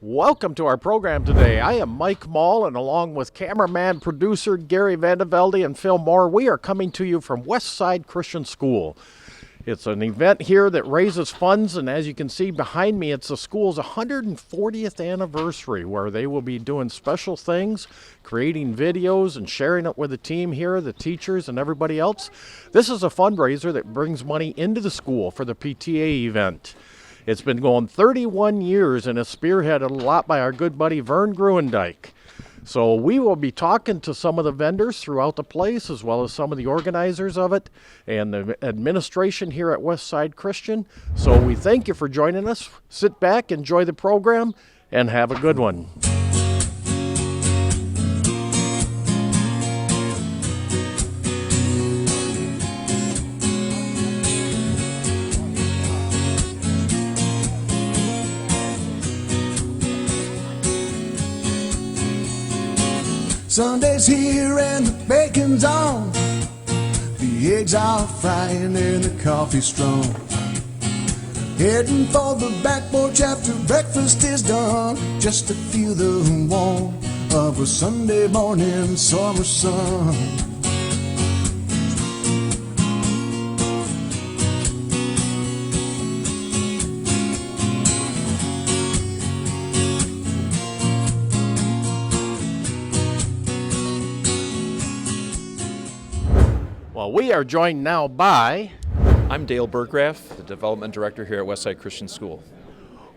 Welcome to our program today. I am Mike Moll, and along with cameraman, producer Gary Vandevelde and Phil Moore, we are coming to you from Westside Christian School. It's an event here that raises funds, and as you can see behind me, it's the school's 140th anniversary, where they will be doing special things, creating videos and sharing it with the team here, the teachers and everybody else. This is a fundraiser that brings money into the school for the PTA event. It's been going 31 years and is spearheaded a lot by our good buddy Vern Gruendijk. So we will be talking to some of the vendors throughout the place, as well as some of the organizers of it and the administration here at Westside Christian. So we thank you for joining us. Sit back, enjoy the program, and have a good one. Sunday's here and the bacon's on. The eggs are frying and the coffee's strong. Heading for the back porch after breakfast is done, just to feel the warmth of a Sunday morning summer sun. Well, we are joined now by... I'm Dale Burgraff, the Development Director here at Westside Christian School.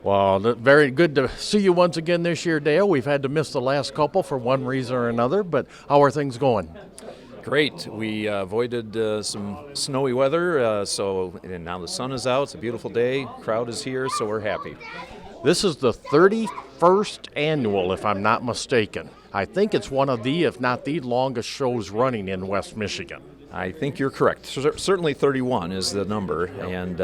Well, very good to see you once again this year, Dale. We've had to miss the last couple for one reason or another, but how are things going? Great. We avoided some snowy weather, and now the sun is out. It's a beautiful day. Crowd is here, so we're happy. This is the 31st annual, if I'm not mistaken. I think it's one of the, if not the longest shows running in West Michigan. I think you're correct. Certainly 31 is the number, and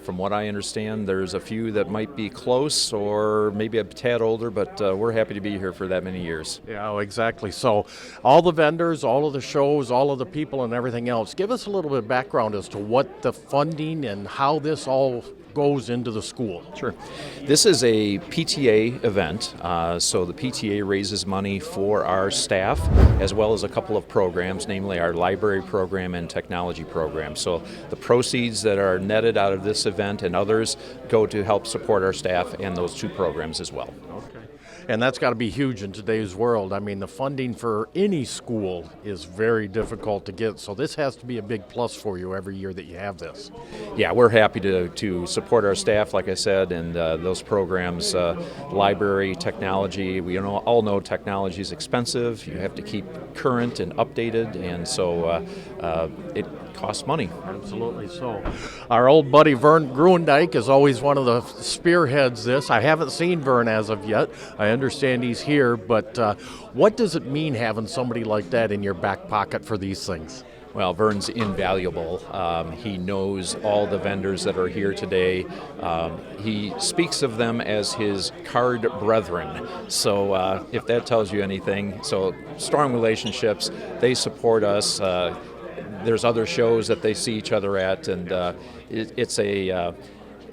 from what I understand, there's a few that might be close or maybe a tad older, but we're happy to be here for that many years. Yeah, exactly. So all the vendors, all of the shows, all of the people and everything else, give us a little bit of background as to what the funding and how this all goes into the school. Sure. This is a PTA event, so the PTA raises money for our staff as well as a couple of programs, namely our library program and technology program. So the proceeds that are netted out of this event and others go to help support our staff and those two programs as well. Okay. And that's got to be huge in today's world. I mean, the funding for any school is very difficult to get, so this has to be a big plus for you every year that you have this. Yeah, we're happy to support our staff, like I said, and those programs, library, technology. We all know technology is expensive. You have to keep current and updated, and so it costs money. Absolutely so. Our old buddy Vern Gruendijk is always one of the spearheads this. I haven't seen Vern as of yet. I understand he's here, but what does it mean having somebody like that in your back pocket for these things? Well, Vern's invaluable. He knows all the vendors that are here today. He speaks of them as his card brethren. So if that tells you anything, so strong relationships, they support us. There's other shows that they see each other at, and it's a...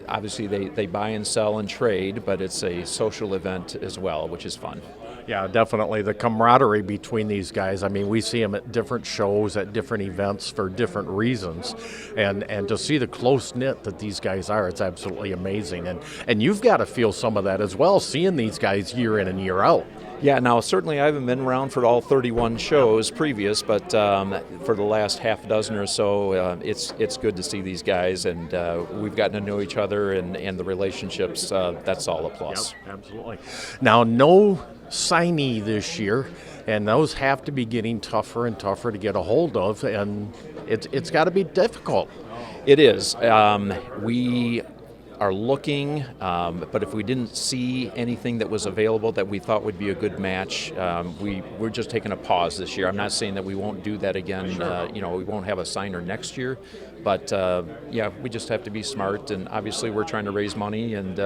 Obviously, they buy and sell and trade, but it's a social event as well, which is fun. Yeah, definitely. The camaraderie between these guys, I mean, we see them at different shows, at different events for different reasons. And to see the close-knit that these guys are, it's absolutely amazing. And you've got to feel some of that as well, seeing these guys year in and year out. Yeah, now certainly I haven't been around for all 31 shows previous, but for the last half dozen or so, it's good to see these guys, and we've gotten to know each other and the relationships. That's all a plus. Yep, absolutely. Now, no signee this year, and those have to be getting tougher and tougher to get a hold of, and it's got to be difficult. It is. We are looking, but if we didn't see anything that was available that we thought would be a good match, we're just taking a pause this year. I'm not saying that we won't do that again. Sure. We won't have a signer next year, but yeah, we just have to be smart. And obviously, we're trying to raise money, and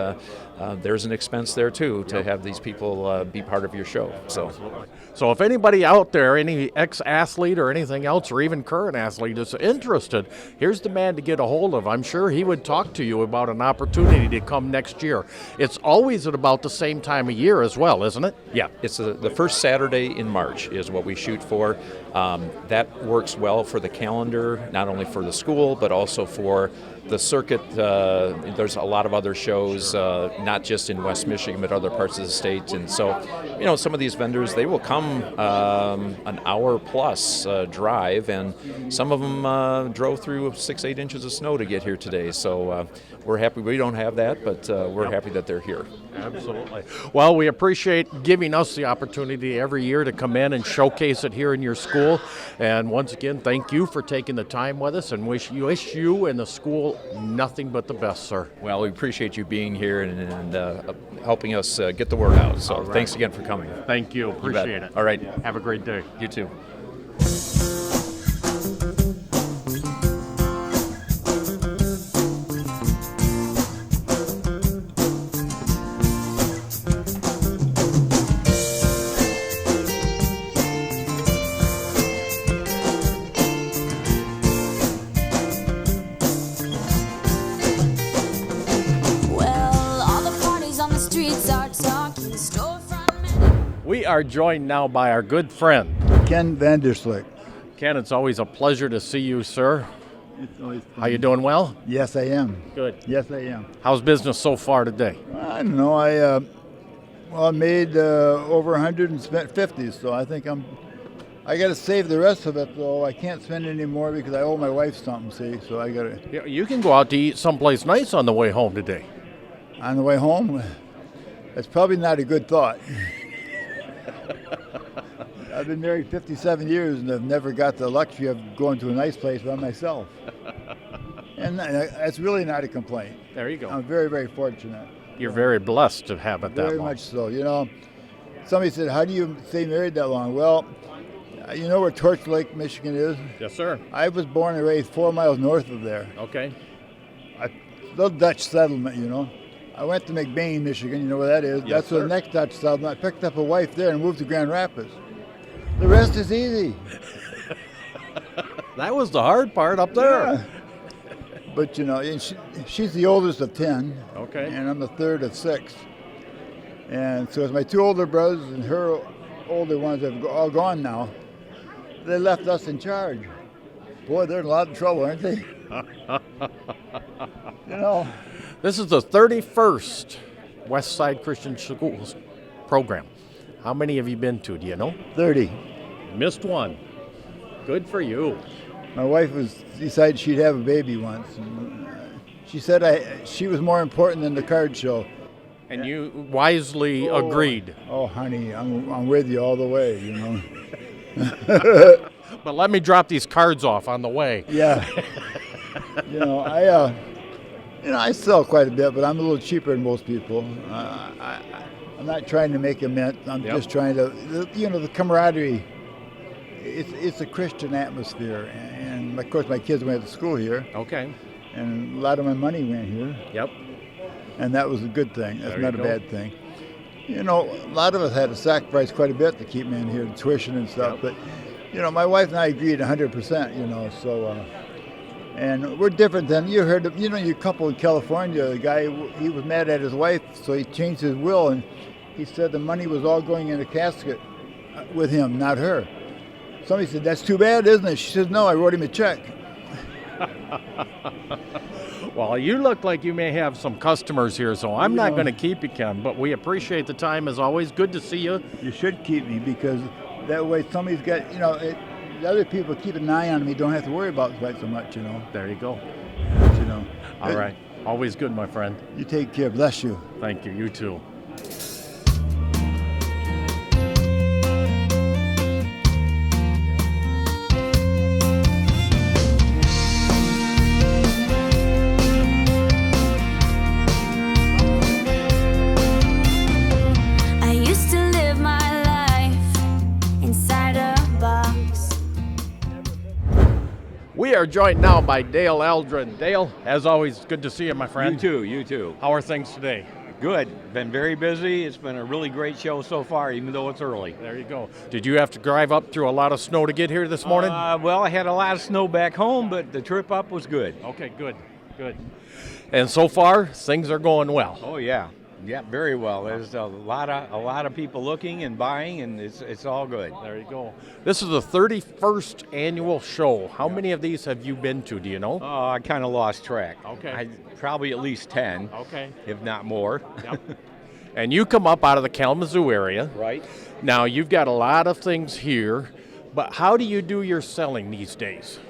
there's an expense there too to have these people be part of your show. So if anybody out there, any ex-athlete or anything else, or even current athlete is interested, here's the man to get a hold of. I'm sure he would talk to you about an opportunity opportunity to come next year. It's always at about the same time of year as well, isn't it? Yeah, it's the first Saturday in March is what we shoot for. That works well for the calendar, not only for the school, but also for the circuit. There's a lot of other shows, not just in West Michigan, but other parts of the state. And so, some of these vendors, they will come an hour plus drive, and some of them drove through 6-8 inches of snow to get here today. So we're happy we don't have that, but we're happy that they're here. Absolutely. Well, we appreciate giving us the opportunity every year to come in and showcase it here in your school. And once again, thank you for taking the time with us, and wish you and the school nothing but the best, sir. Well, we appreciate you being here and helping us get the word out. So thanks again for coming. Thank you. Appreciate it. All right. Have a great day. You too. We are joined now by our good friend, Ken Vanderslick. Ken. It's always a pleasure to see you, sir. It's always fun. How you doing? Well? Yes, I am. Good. Yes, I am. How's business so far today? I don't know. I made over 100 and spent 50, so I think I got to save the rest of it, though. I can't spend any more because I owe my wife something, see, so I got to. You can go out to eat someplace nice on the way home today. On the way home, that's probably not a good thought. I've been married 57 years and I've never got the luxury of going to a nice place by myself. And that's really not a complaint. There you go. I'm very, very fortunate. You're very blessed to have it that Very long. much so. Somebody said, how do you stay married that long? Well, you know where Torch Lake, Michigan is? Yes, sir. I was born and raised 4 miles north of there. Okay. Little Dutch settlement, I went to McBain, Michigan. You know where that is? Yes, That's where sir. the next Dutch settlement. I picked up a wife there and moved to Grand Rapids. The rest is easy. That was the hard part up there. Yeah. But, and she's the oldest of 10. Okay. And I'm the third of 6. And so it's my 2 older brothers and her older ones have all gone now. They left us in charge. Boy, they're in a lot of trouble, aren't they? This is the 31st West Side Christian Schools program. How many have you been to? Do you know? 30. Missed one. Good for you. My wife decided she'd have a baby once. And, she said she was more important than the card show. And you wisely agreed. Oh, honey, I'm with you all the way, But let me drop these cards off on the way. Yeah. I sell quite a bit, but I'm a little cheaper than most people. I'm not trying to make a mint. I'm just trying to, the camaraderie. It's a Christian atmosphere, and of course my kids went to school here. Okay. And a lot of my money went here. Yep. And that was a good thing. That's not a go. bad thing. A lot of us had to sacrifice quite a bit to keep me in here, tuition and stuff. Yep. But, my wife and I agreed 100%, so. And we're different than you heard of, your couple in California, the guy, he was mad at his wife, so he changed his will, and he said the money was all going in a casket with him, not her. Somebody said, that's too bad, isn't it? She said, no, I wrote him a check. Well, you look like you may have some customers here, so I'm not going to keep you, Ken, but we appreciate the time as always. Good to see you. You should keep me, because that way somebody's got, the other people keep an eye on me, don't have to worry about quite so much, There you go. But, All right. Always good, my friend. You take care. Bless you. Thank you. You too. I used to live my life inside a box. We are joined now by Dale Eldred. Dale, as always, good to see you, my friend. You too. How are things today? Good. Been very busy. It's been a really great show so far, even though it's early. There you go. Did you have to drive up through a lot of snow to get here this morning? Well, I had a lot of snow back home, but the trip up was good. Okay, good. Good. And so far, things are going well. Oh yeah, yeah, very well. There's a lot of people looking and buying, and it's all good. There you go. This is the 31st annual show. How many of these have you been to? Do you know? Oh, I kind of lost track. Okay. Probably at least 10. Okay. If not more. Yep. And you come up out of the Kalamazoo area. Right. Now, you've got a lot of things here, but how do you do your selling these days?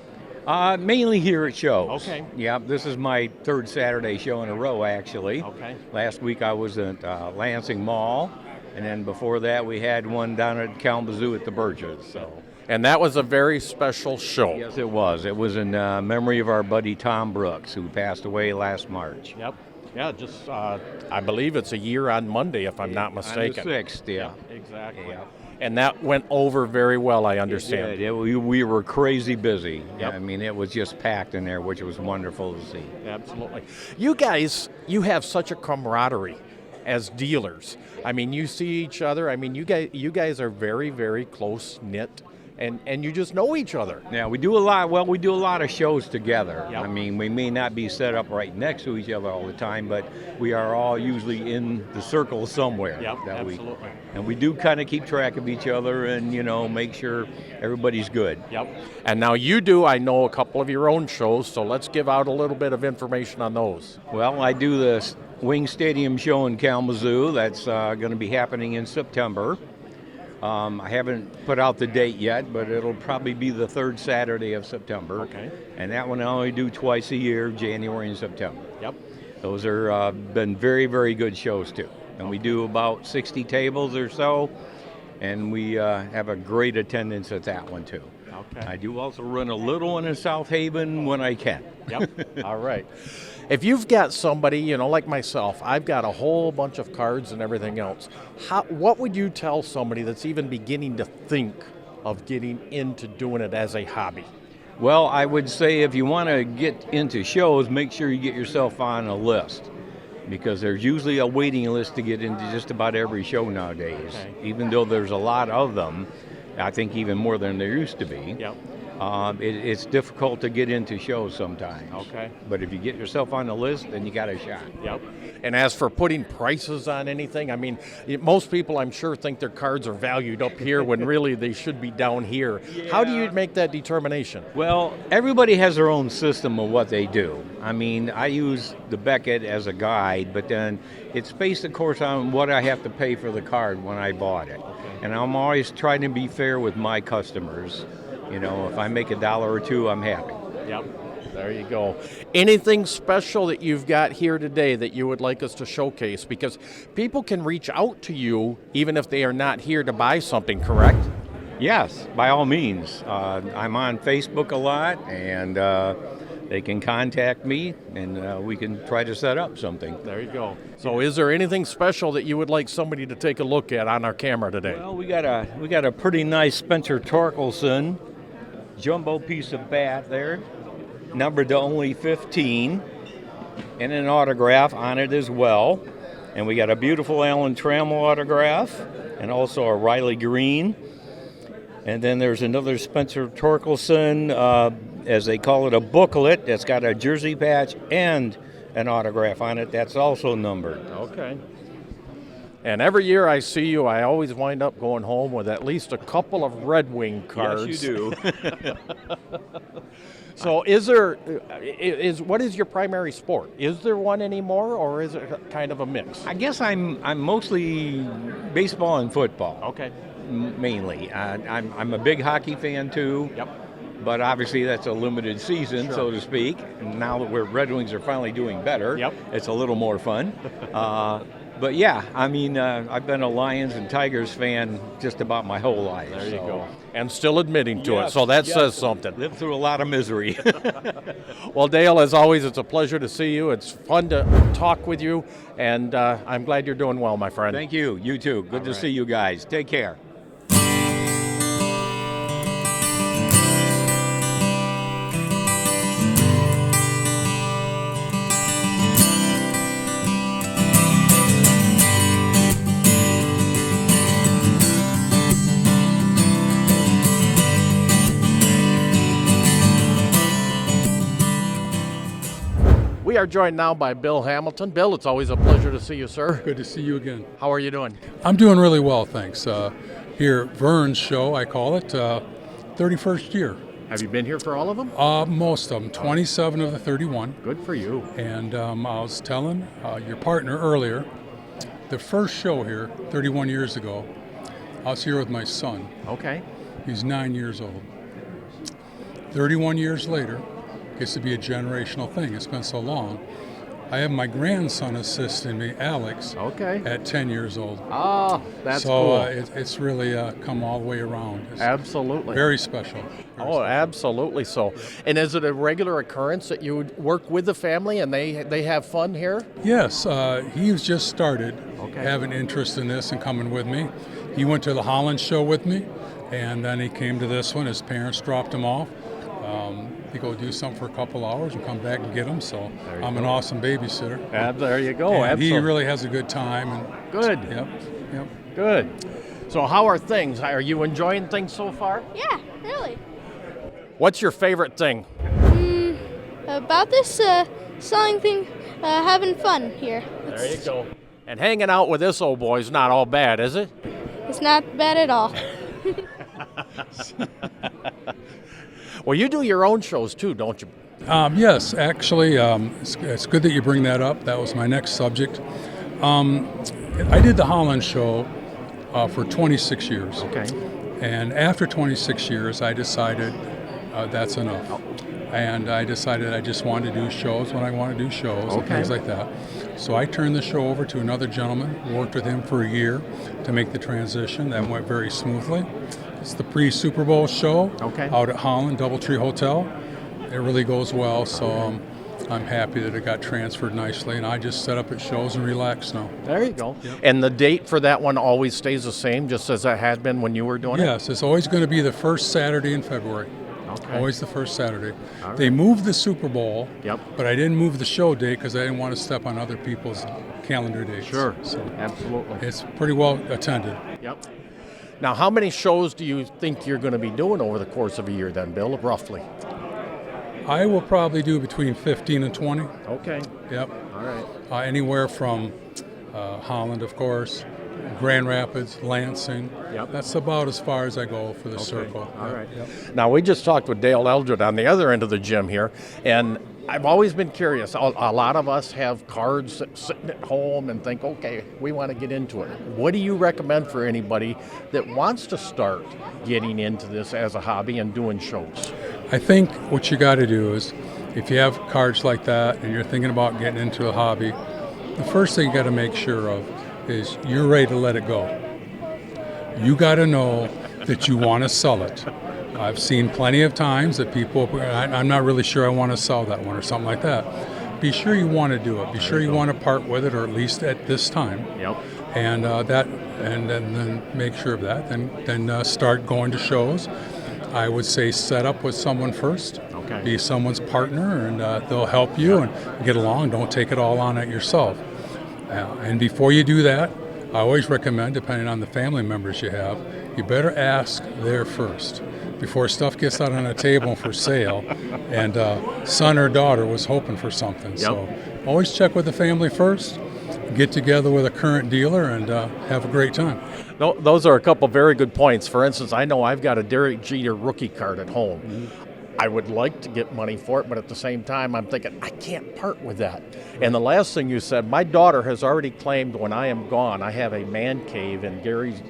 Mainly here at shows. Okay. Yeah, this is my third Saturday show in a row, actually. Okay. Last week I was at Lansing Mall, and then before that we had one down at Kalamazoo at the Birches. So. And that was a very special show. Yes, it was. It was in memory of our buddy Tom Brooks, who passed away last March. Yep. Yeah, just I believe it's a year on Monday, if I'm not mistaken. On the 6th, yeah. Exactly. Yeah. And that went over very well, I understand. We were crazy busy. Yep. I mean, it was just packed in there, which was wonderful to see. Absolutely. You guys, you have such a camaraderie as dealers. I mean, you see each other. I mean, you guys are very, very close-knit, and you just know each other. Yeah, we do a lot. Well, we do a lot of shows together. Yep. I mean, we may not be set up right next to each other all the time, but we are all usually in the circle somewhere. Yep, absolutely. And we do kind of keep track of each other and, make sure everybody's good. Yep. And now you do, I know, a couple of your own shows, so let's give out a little bit of information on those. Well, I do the Wing Stadium show in Kalamazoo. That's going to be happening in September. I haven't put out the date yet, but it'll probably be the third Saturday of September. Okay. And that one I only do twice a year, January and September. Yep. Those are been very, very good shows too. And we do about 60 tables or so, and we have a great attendance at that one too. Okay. I do also run a little one in South Haven when I can. Yep. All right. If you've got somebody, like myself, I've got a whole bunch of cards and everything else. What would you tell somebody that's even beginning to think of getting into doing it as a hobby? Well, I would say if you want to get into shows, make sure you get yourself on a list, because there's usually a waiting list to get into just about every show nowadays. Okay. Even though there's a lot of them, I think even more than there used to be. Yep. It's difficult to get into shows sometimes. Okay. But if you get yourself on the list, then you got a shot. Yep. And as for putting prices on anything, I mean, most people, I'm sure, think their cards are valued up here when really they should be down here. Yeah. How do you make that determination? Well, everybody has their own system of what they do. I mean, I use the Beckett as a guide, but then it's based, of course, on what I have to pay for the card when I bought it. Okay. And I'm always trying to be fair with my customers. If I make $1 or $2, I'm happy. Yep. There you go. Anything special that you've got here today that you would like us to showcase? Because people can reach out to you even if they are not here to buy something, correct? Yes, by all means. I'm on Facebook a lot, and they can contact me, and we can try to set up something. There you go. So is there anything special that you would like somebody to take a look at on our camera today? Well, we got a pretty nice Spencer Torkelson jumbo piece of bat there, numbered to only 15, and an autograph on it as well. And we got a beautiful Alan Trammell autograph, and also a Riley Green. And then there's another Spencer Torkelson, as they call it, a booklet that's got a jersey patch and an autograph on it that's also numbered. Okay. And every year I see you, I always wind up going home with at least a couple of Red Wing cards. Yes, you do. So what is your primary sport? Is there one anymore, or is it kind of a mix? I guess I'm mostly baseball and football. Okay. Mainly. I'm a big hockey fan too. Yep. But obviously that's a limited season, Sure. so to speak. And now that Red Wings are finally doing better, Yep. It's a little more fun. But yeah, I mean, I've been a Lions and Tigers fan just about my whole life. There you go. And still admitting to it, Yes, so that yes. says something. Lived through a lot of misery. Well, Dale, as always, it's a pleasure to see you. It's fun to talk with you, and I'm glad you're doing well, my friend. Thank you. You too. Good to right. see you guys. Take care. are joined now by Bill Hamilton. Bill, it's always a pleasure to see you, sir. Good to see you again. How are you doing? I'm doing really well, thanks. Here, Vern's show, I call it, 31st year. Have you been here for all of them? Most of them, 27 of the 31. Good for you. And I was telling your partner earlier, the first show here, 31 years ago, I was here with my son. Okay. He's 9 years old. 31 years later, gets to be a generational thing. It's been so long. I have my grandson assisting me, Alex, Okay. at 10 years old. Ah, that's so cool. it's really come all the way around. It's Absolutely. very special. Oh, absolutely so. And is it a regular occurrence that you would work with the family and they have fun here? Yes, he's just started Okay. having interest in this and coming with me. He went to the Holland show with me, and then he came to this one. His parents dropped him off. He go do something for a couple hours and come back and get him. So I'm an awesome babysitter. There you go. And Absolutely. he really has a good time. And Good. Yep. Good. So how are things? Are you enjoying things so far? Yeah, really. What's your favorite thing? About this selling thing, having fun here. There you go. And hanging out with this old boy's not all bad, is it? It's not bad at all. Well, you do your own shows too, don't you? Yes, actually, it's good that you bring that up. That was my next subject. I did the Holland show for 26 years. Okay. And after 26 years, I decided that's enough. And I decided I just wanted to do shows when I want to do shows and things like that. So I turned the show over to another gentleman, worked with him for a year to make the transition. That went very smoothly. It's the pre-Super Bowl show out at Holland, Doubletree Hotel. It really goes well, so I'm happy that it got transferred nicely, and I just set up at shows and relax now. There you go. Yep. And the date for that one always stays the same, just as it had been when you were doing it? Yes, it's always going to be the first Saturday in February. Okay. Always the first Saturday. All right. They moved the Super Bowl, Yep. but I didn't move the show date because I didn't want to step on other people's calendar dates. Sure, So absolutely. it's pretty well attended. Yep. Now, how many shows do you think you're going to be doing over the course of a year then, Bill, roughly? I will probably do between 15 and 20. Okay. Yep. All right. Anywhere from Holland, of course, Grand Rapids, Lansing. Yep. That's about as far as I go for the circle. All Yep, right. yep. Now, we just talked with Dale Eldred on the other end of the gym here, and I've always been curious. A lot of us have cards sitting at home and think, okay, we want to get into it. What do you recommend for anybody that wants to start getting into this as a hobby and doing shows? I think what you got to do is, if you have cards like that and you're thinking about getting into a hobby, the first thing you got to make sure of is you're ready to let it go. You got to know that you want to sell it. I've seen plenty of times that people, I'm not really sure I want to sell that one or something like that. Be sure you want to do it. Be sure you want to part with it, or at least at this time. Yep. And then make sure of that. Then start going to shows. I would say set up with someone first. Okay. Be someone's partner, and they'll help you and get along. Don't take it all on it yourself. And before you do that, I always recommend, depending on the family members you have, you better ask there first before stuff gets out on a table for sale and son or daughter was hoping for something. Yep. So always check with the family first, get together with a current dealer, and have a great time. No, those are a couple very good points. For instance, I know I've got a Derek Jeter rookie card at home. Mm-hmm. I would like to get money for it, but at the same time, I'm thinking, I can't part with that. And the last thing you said, my daughter has already claimed when I am gone, I have a man cave, and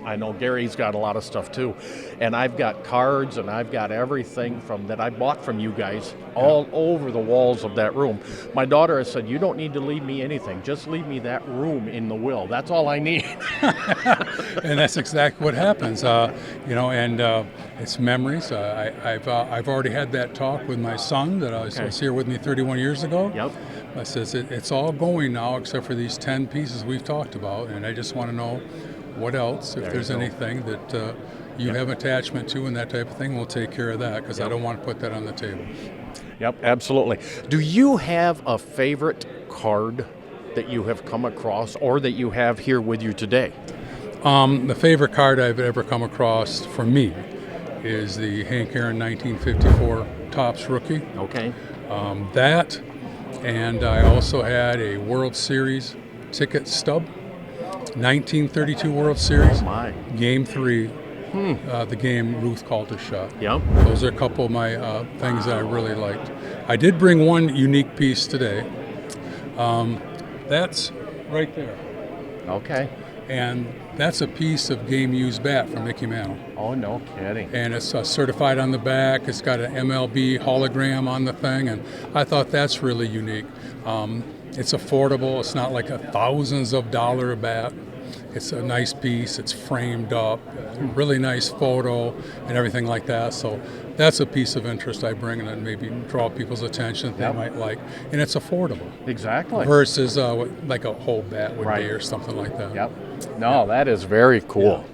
I know Gary's got a lot of stuff too. And I've got cards and I've got everything that I bought from you guys all over the walls of that room. My daughter has said, you don't need to leave me anything. Just leave me that room in the will. That's all I need. And that's exactly what happens, it's memories. I've already had that talk with my son that was here with me 31 years ago. Yep. I says it's all going now except for these 10 pieces we've talked about, and I just want to know what else, if there's anything that you have attachment to and that type of thing, we'll take care of that, because I don't want to put that on the table. Yep, absolutely. Do you have a favorite card that you have come across or that you have here with you today? The favorite card I've ever come across for me is the Hank Aaron 1954 Topps rookie. Okay. That And I also had a World Series ticket stub, 1932 World Series, Oh my. Game 3. The game Ruth called a shot. Yep. Those are a couple of my things that I really liked. I did bring one unique piece today. That's right there. Okay. And that's a piece of game used bat from Mickey Mantle. Oh, no kidding. And it's certified on the back. It's got an MLB hologram on the thing, and I thought that's really unique. It's affordable. It's not like a thousands of dollar bat. It's a nice piece. It's framed up, really nice photo, and everything like that. So that's a piece of interest I bring and maybe draw people's attention that they might like. And it's affordable. Exactly. Versus like a whole bat would Right. be or something like that. Yep. No, that is very cool.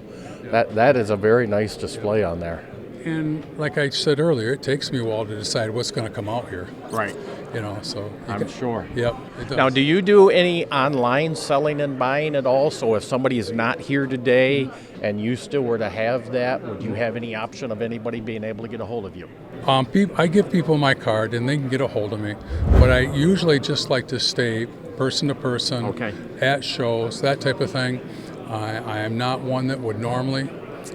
That is a very nice display on there. And like I said earlier, it takes me a while to decide what's going to come out here. Right. So I'm sure. Yep. It does. Now, do you do any online selling and buying at all? So if somebody is not here today and you still were to have that, would you have any option of anybody being able to get a hold of you? I give people my card and they can get a hold of me. But I usually just like to stay person to person Okay. at shows, that type of thing. I am not one that would normally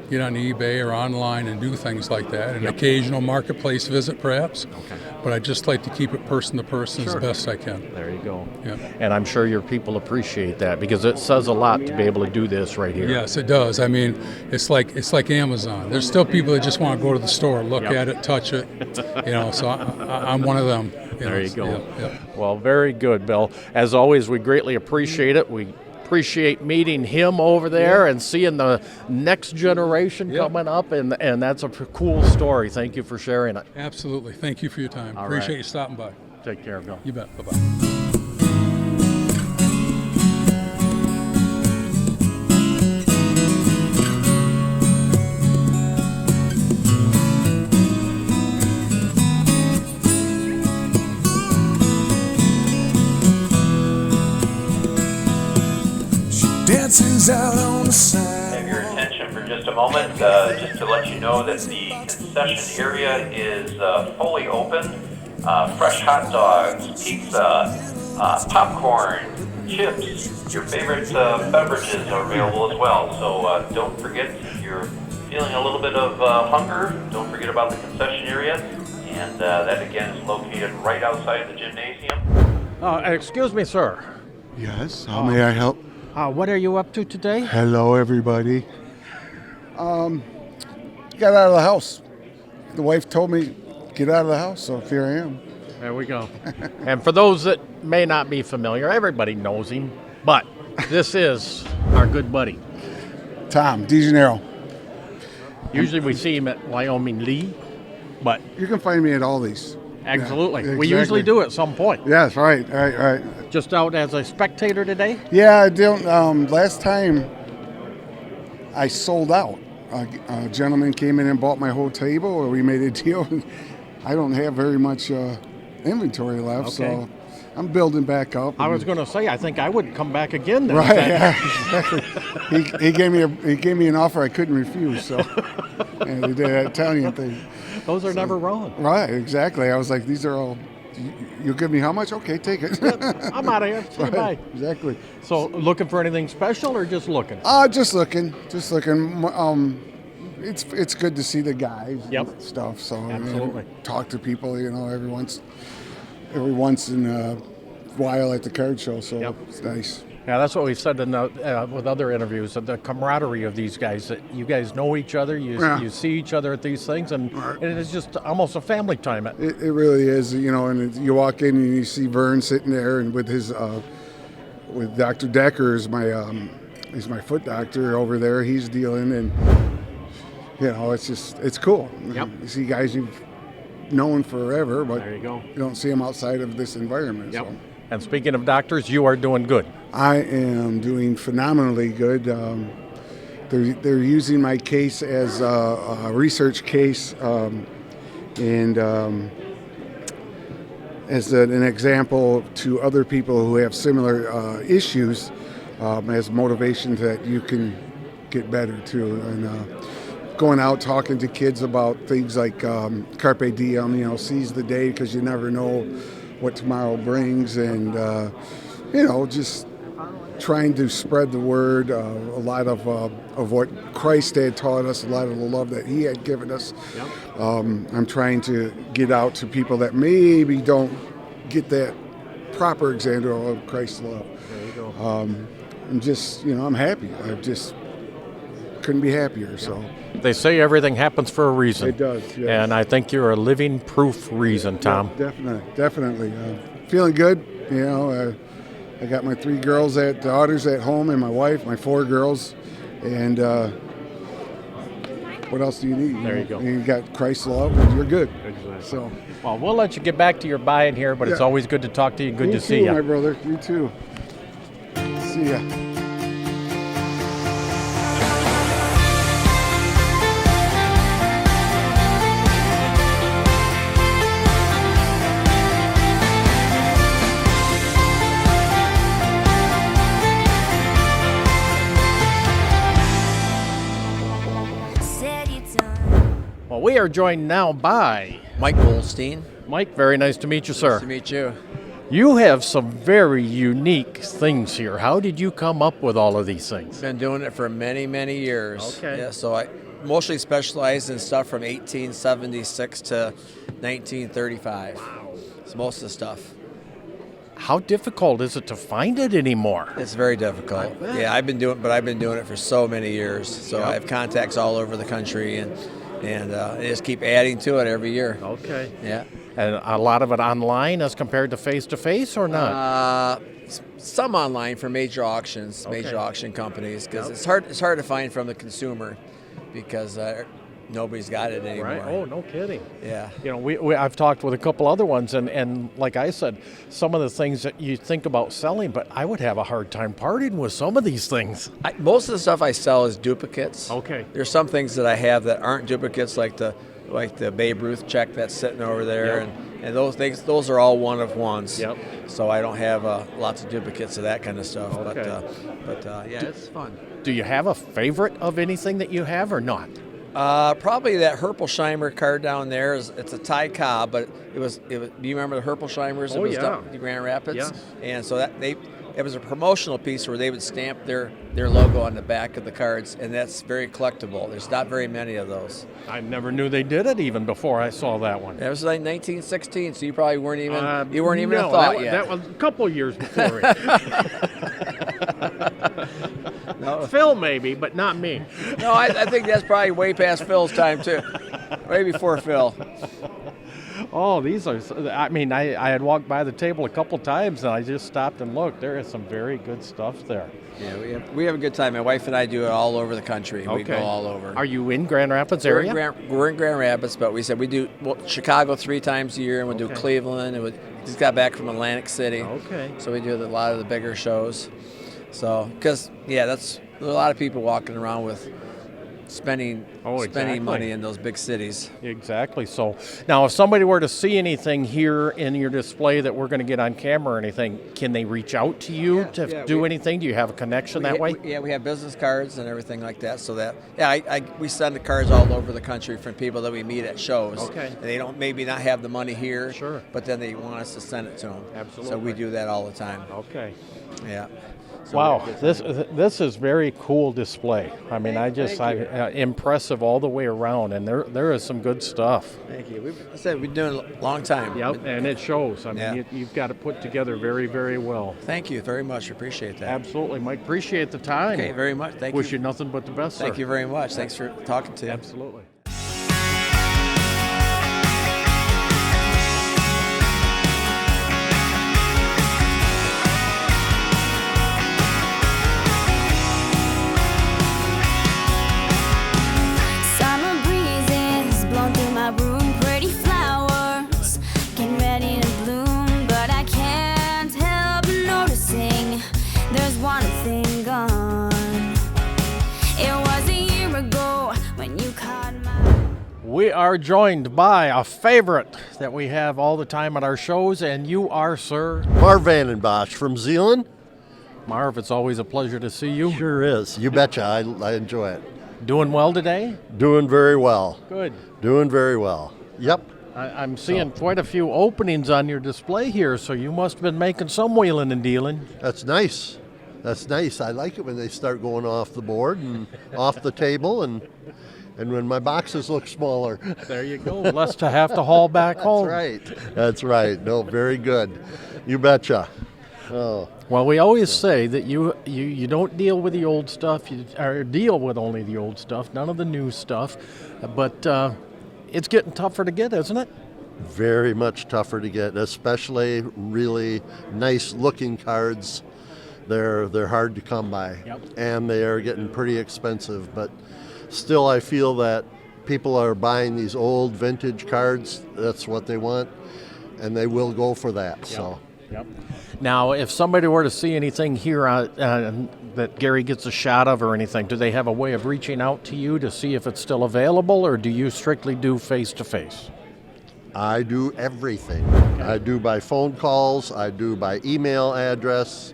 get on eBay or online and do things like that. An occasional marketplace visit, perhaps. Okay. But I just like to keep it person to person as best I can. There you go. Yeah. And I'm sure your people appreciate that because it says a lot to be able to do this right here. Yes, it does. I mean, it's like Amazon. There's still people that just want to go to the store, look at it, touch it. So I'm one of them. There you go. Yeah. Well, very good, Bill. As always, we greatly appreciate it. We appreciate meeting him over there and seeing the next generation coming up, and that's a cool story. Thank you for sharing it. Absolutely. Thank you for your time. All Appreciate right. you stopping by. Take care, Bill. You bet. Bye-bye. Dances out on the side. Have your attention for just a moment, just to let you know that the concession area is fully open. Fresh hot dogs, pizza, popcorn, chips, your favorite beverages are available as well. So don't forget, if you're feeling a little bit of hunger, don't forget about the concession area. And that again is located right outside the gymnasium. Excuse me, sir. Yes, how may I help? What are you up to today? Hello, everybody. Got out of the house. The wife told me, get out of the house, so here I am. There we go. And for those that may not be familiar, everybody knows him, but this is our good buddy. Tom DeGennaro. Usually we see him at Wyoming Lee, but You can find me at all these. absolutely. Yeah, We usually exactly. do at some point. Yes, right. Just out as a spectator today? Yeah, I don't. Last time I sold out. A gentleman came in and bought my whole table, or we made a deal. I don't have very much inventory left, so I'm building back up. I was going to say, I think I would come back again then. Right, yeah, exactly. He gave me an offer I couldn't refuse. So, and he did that Italian thing. Those are never wrong. Right, exactly. I was like, these are all. You'll give me how much? Okay, take it. I'm out of here. See you, bye. Exactly. So, looking for anything special or just looking? Just looking. It's good to see the guys. And stuff. So Absolutely. talk to people. Every once in a while at the card show. So it's nice. Yeah, that's what we've said with other interviews, that the camaraderie of these guys, that you guys know each other, you see each other at these things, and it's just almost a family time. It really is, and you walk in and you see Vern sitting there, and with his, with Dr. Decker is he's my foot doctor over there, he's dealing, and, it's cool. Yep. You see guys you've known forever, but There you go. you don't see them outside of this environment. Yep. So. And speaking of doctors, you are doing good. I am doing phenomenally good. They're using my case as a research case and as an example to other people who have similar issues as motivation that you can get better too. And going out talking to kids about things like carpe diem, seize the day, because you never know what tomorrow brings, and you know, just trying to spread the word, a lot of what Christ had taught us, a lot of the love that He had given us. Yep. I'm trying to get out to people that maybe don't get that proper example of Christ's love. There you go. I'm just, you know, I'm happy. I just couldn't be happier. So They say everything happens for a reason. it does. Yes. And I think you're a living proof reason, Tom. Yeah, definitely. Feeling good. You know, I got my 3 daughters at home, and my wife, my 4 girls, and what else do you need? There you go. And you got Christ's love, and you're good. Exactly. So, Well, we'll let you get back to your buying here, but it's Yeah. always good to talk to you. Good you to see too, you. my brother. You too. See ya. Said you done. Well, we are joined now by Mike Goldstein. Mike. Very nice to meet you, sir. Nice to meet you. You have some very unique things here. How did you come up with all of these things? Been doing it for many, many years. Okay. Yeah, so I mostly specialize in stuff from 1876 to 1935. Wow. It's most of the stuff. How difficult is it to find it anymore? It's very difficult. Yeah, I've been doing it for so many years. So Yep. I have contacts all over the country, and I just keep adding to it every year. Okay. Yeah. And a lot of it online as compared to face or not? Some online for major auctions, Okay. major auction companies, because Yep. it's hard to find from the consumer, because nobody's got it anymore. Right. Oh, no kidding. Yeah. You know, I've talked with a couple other ones, and like I said, some of the things that you think about selling, but I would have a hard time parting with some of these things. Most of the stuff I sell is duplicates. Okay. There's some things that I have that aren't duplicates, like the Babe Ruth check that's sitting over there, Yep. and those things, those are all one of ones. Yep. So I don't have lots of duplicates of that kind of stuff. Okay. But yeah, it's fun. Do you have a favorite of anything that you have or not? Probably that Herpelsheimer card down there. It's a Ty Cobb, but it was. Do you remember the Herpelsheimers? Oh, it was yeah. down in Grand Rapids. Yes. And so it was a promotional piece where they would stamp their logo on the back of the cards, and that's very collectible. There's not very many of those. I never knew they did it even before I saw that one. That was like 1916, so you probably weren't even a no, thought yet. That was a couple years before it. No. Phil maybe, but not me. No, I think that's probably way past Phil's time too. Way before Phil. Oh, these are, I mean, I had walked by the table a couple times and I just stopped and looked. There is some very good stuff there. Yeah, we have a good time. My wife and I do it all over the country. We go all over. Are you in Grand Rapids area? We're in Grand Rapids, but we said we do Chicago 3 times a year, and we'll do Cleveland, and we just got back from Atlantic City. Okay. So we do a lot of the bigger shows. So, because, there's a lot of people walking around with spending money in those big cities. Exactly. So now if somebody were to see anything here in your display that we're going to get on camera or anything, can they reach out to you to do anything? Do you have a connection that way? We have business cards and everything like that. So that, we send the cards all over the country from people that we meet at shows. Okay. And they don't maybe not have the money here. Sure. But then they want us to send it to them. Absolutely. So we do that all the time. Okay. Yeah. So Wow, this is very cool display. I mean, impressive all the way around, and there is some good stuff. Thank you. We've been doing it a long time. Yep, and it shows. I mean, you've got it put together very, very well. Thank you very much. Appreciate that. Absolutely, Mike. Appreciate the time. Okay, very much. Thank you. Wish you nothing but the best, sir. Thank you very much. Thanks for talking to you. Absolutely. Summer breezes blown through my room, pretty flowers getting ready to bloom, but I can't help noticing there's one thing gone. It was a year ago when you caught my... We are joined by a favorite that we have all the time at our shows, and you are, sir? Marv Vandenbosch from Zeeland. Marv, it's always a pleasure to see you. Sure is. You betcha. I enjoy it. Doing well today? Doing very well. Good. Doing very well. Yep. I'm seeing quite a few openings on your display here, so you must have been making some wheeling and dealing. That's nice. That's nice. I like it when they start going off the board and off the table, and when my boxes look smaller. There you go. Less to have to haul back home. That's right. That's right. No, very good. You betcha. Oh. Well, we always say that you don't deal with the old stuff, or deal with only the old stuff, none of the new stuff. But it's getting tougher to get, isn't it? Very much tougher to get, especially really nice looking cards. They're hard to come by, and they are getting pretty expensive. But still, I feel that people are buying these old vintage cards. That's what they want, and they will go for that. So. Yep. Now, if somebody were to see anything here that Gary gets a shot of or anything, do they have a way of reaching out to you to see if it's still available, or do you strictly do face-to-face? I do everything. Okay. I do by phone calls. I do by email address.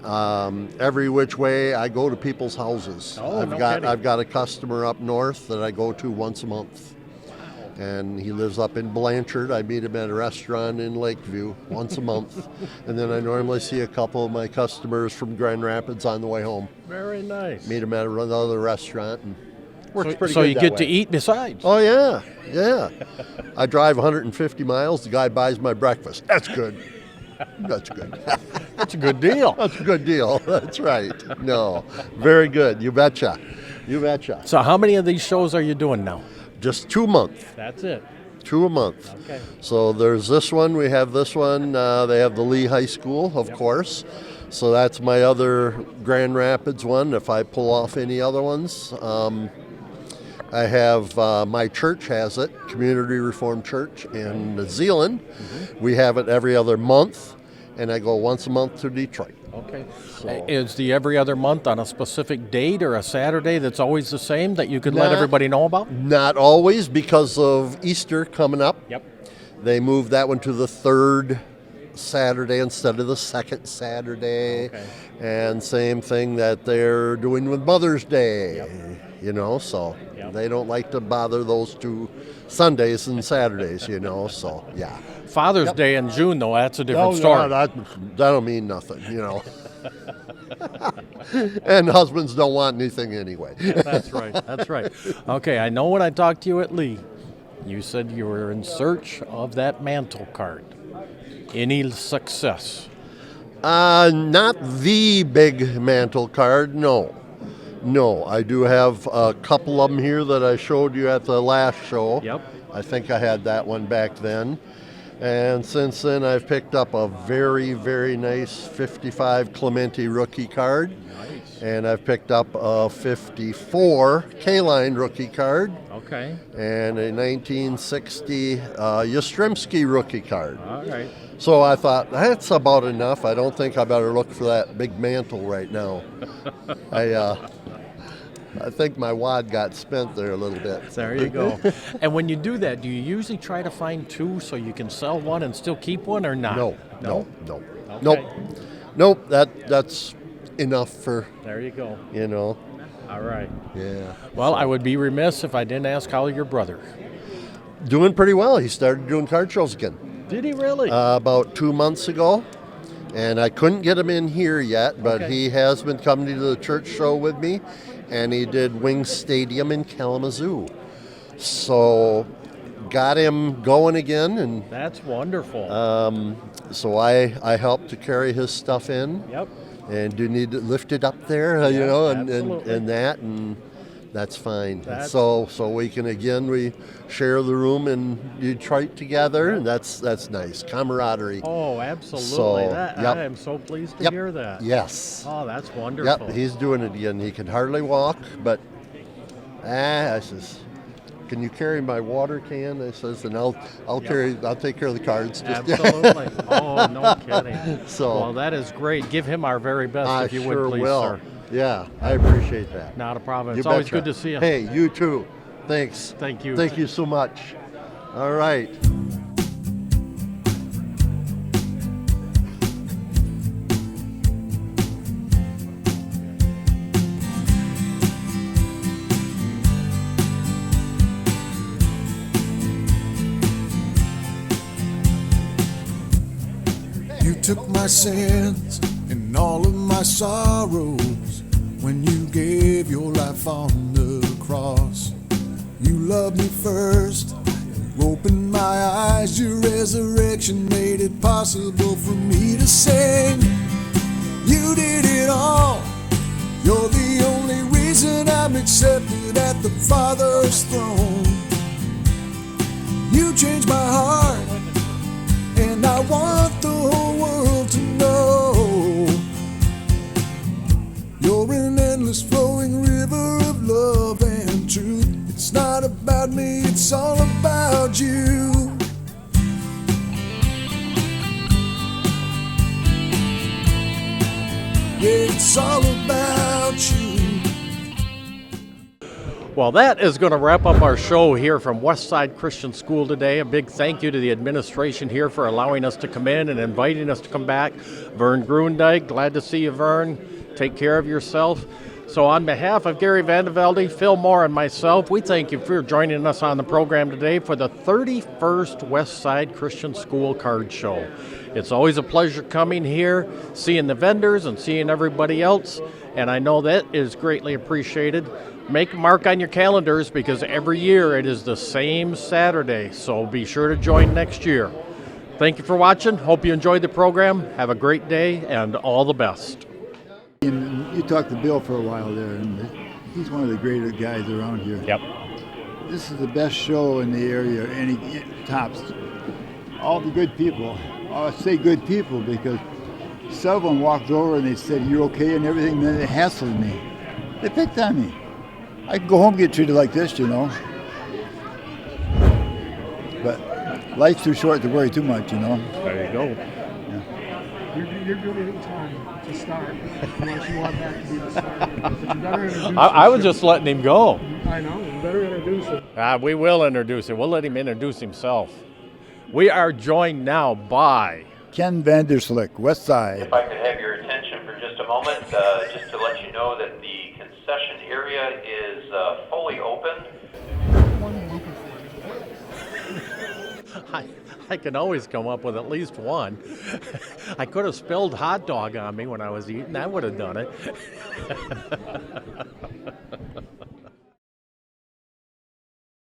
Every which way. I go to people's houses. I've got a customer up north that I go to once a month. And he lives up in Blanchard. I meet him at a restaurant in Lakeview once a month. And then I normally see a couple of my customers from Grand Rapids on the way home. Very nice. Meet him at another restaurant. And works pretty so good you that get way. to eat besides. Oh, yeah. Yeah. I drive 150 miles. The guy buys my breakfast. That's good. That's good. That's a good deal. That's a good deal. That's right. No. Very good. You betcha. You betcha. So how many of these shows are you doing now? Just 2 months. That's it. 2 a month. Okay. So there's this one. We have this one. They have the Lee High School, of course. So that's my other Grand Rapids one. If I pull off any other ones, I have my church has it, Community Reformed Church in New Zealand. Mm-hmm. We have it every other month, and I go once a month to Detroit. Okay. So. Is the every other month on a specific date or a Saturday that's always the same that you could let everybody know about? Not always, because of Easter coming up. Yep. They moved that one to the third Saturday instead of the second Saturday. Okay. And same thing that they're doing with Mother's Day. Yep. You know, so they don't like to bother those two Sundays and Saturdays, you know, so yeah. Father's Day in June, though, that's a different story. No, that don't mean nothing, you know. And husbands don't want anything anyway. That's right, that's right. Okay, I know when I talked to you at Lee, you said you were in search of that mantle card. Any success? Not the big mantle card, no. No, I do have a couple of them here that I showed you at the last show. Yep. I think I had that one back then. And since then, I've picked up a very, very nice 55 Clemente rookie card. Nice. And I've picked up a 54 K-Line rookie card. Okay. And a 1960 Yastrzemski rookie card. All right. So I thought, that's about enough. I don't think I better look for that big mantle right now. I think my wad got spent there a little bit. There you go. And when you do that, do you usually try to find two so you can sell one and still keep one, or not? No. Okay. Nope. That's enough for. There you go. You know. All right. Yeah. Well, I would be remiss if I didn't ask how your brother. Doing pretty well. He started doing card shows again. Did he really? About 2 months ago. And I couldn't get him in here yet, but he has been coming to the church show with me. And he did Wings Stadium in Kalamazoo. So got him going again. And that's wonderful. So I helped to carry his stuff in. Yep. And do need to lift it up there, you know, and that, and that's fine. So we can, again, we share the room in Detroit together, and that's nice. Camaraderie. Oh, absolutely. So, I am so pleased to hear that. Yes. Oh, that's wonderful. Yep, he's doing it again. He can hardly walk, but I says, can you carry my water can? I says, and I'll take care of the cards. Absolutely. Oh, no kidding. So, well, that is great. Give him our very best, if you would, please, sir. Yeah, I appreciate that. Not a problem. It's always good to see you. Hey, you too. Thanks. Thank you. Thank you so much. All right. took my sins and all of my sorrows when you gave your life on the cross. You loved me first, you opened my eyes, your resurrection made it possible for me to sing. You did it all, you're the only reason I'm accepted at the Father's throne. You changed my heart, and I want the whole world to know. You're an endless flowing river of love and truth. It's not about me, it's all about you. It's all about you. Well, that is going to wrap up our show here from Westside Christian School today. A big thank you to the administration here for allowing us to come in and inviting us to come back. Vern Groendijk, glad to see you, Vern. Take care of yourself. So on behalf of Gary VanNewKirk, Phil Moore, and myself, we thank you for joining us on the program today for the 31st Westside Christian School Card Show. It's always a pleasure coming here, seeing the vendors and seeing everybody else, and I know that is greatly appreciated. Make a mark on your calendars because every year it is the same Saturday, so be sure to join next year. Thank you for watching. Hope you enjoyed the program. Have a great day and all the best. And you talked to Bill for a while there, and he's one of the greater guys around here. Yep. This is the best show in the area, and he tops all the good people. I say good people because some of them walked over and they said, "You're okay," and everything, and then they hassled me. They picked on me. I could go home and get treated like this, you know. But life's too short to worry too much, you know. There you go. You're good any time to start, unless you want that to be the start. But you better introduce I was just letting him go. I know, you better introduce him. We will introduce him. We'll let him introduce himself. We are joined now by Ken Vanderslick, West Side. If I could have your attention for just a moment, just to let you know that the concession area is fully open. I can always come up with at least one. I could have spilled hot dog on me when I was eating. That would have done it.